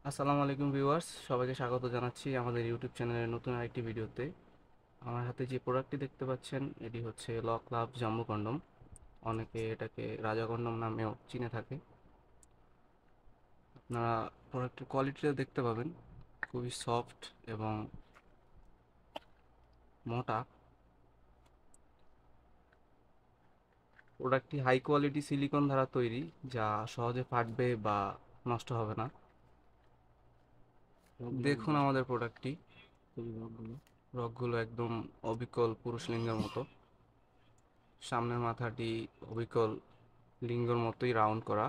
আসসালামু আলাইকুম ভিউয়ার্স, সবাইকে স্বাগত জানাচ্ছি আমাদের ইউটিউব চ্যানেলের নতুন আরেকটি ভিডিওতে। আমার হাতে যে প্রোডাক্টটি দেখতে পাচ্ছেন এটি হচ্ছে ল ক্লাব জাম্বো কন্ডম। অনেকে এটাকে রাজা কন্ডম নামেও চিনে থাকে। আপনারা প্রোডাক্টের কোয়ালিটিটা দেখতে পাবেন, খুবই সফট এবং মোটা। প্রোডাক্টটি হাই কোয়ালিটি সিলিকন দ্বারা তৈরি, যা সহজে ফাটবে বা নষ্ট হবে না। দেখুন আমাদের প্রোডাক্টটি, রগগুলো একদম অবিকল পুরুষ লিঙ্গের মতো। সামনের মাথাটি অবিকল লিঙ্গর মতোই রাউন্ড করা।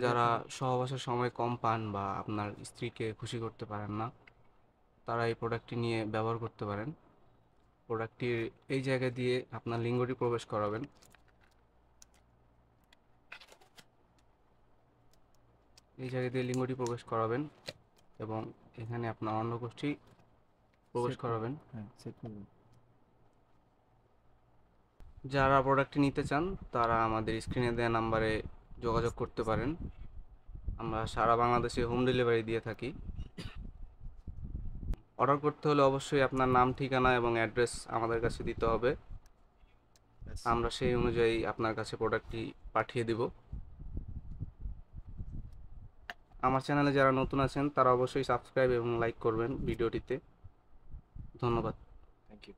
যারা সহবাসের সময় কম পান বা আপনার স্ত্রীকে খুশি করতে পারেন না, তারা এই প্রোডাক্টটি নিয়ে ব্যবহার করতে পারেন। প্রোডাক্টটির এই জায়গা দিয়ে আপনার লিঙ্গটি প্রবেশ করাবেন, এই জায়গা দিয়ে লিঙ্গটি প্রবেশ করাবেন এবং এখানে আপনার অন্ডকোষটি প্রবেশ করাবেন। যারা প্রোডাক্টটি নিতে চান তারা আমাদের স্ক্রিনে দেওয়া নাম্বারে যোগাযোগ করতে পারেন। আমরা সারা বাংলাদেশে হোম ডেলিভারি দিয়ে থাকি। অর্ডার করতে হলে অবশ্যই আপনার নাম, ঠিকানা এবং অ্যাড্রেস আমাদের কাছে দিতে হবে। আমরা সেই অনুযায়ী আপনার কাছে প্রোডাক্টটি পাঠিয়ে দিব। আমার চ্যানেলে যারা নতুন আছেন তারা অবশ্যই সাবস্ক্রাইব এবং লাইক করবেন ভিডিওটিতে। ধন্যবাদ। Thank you.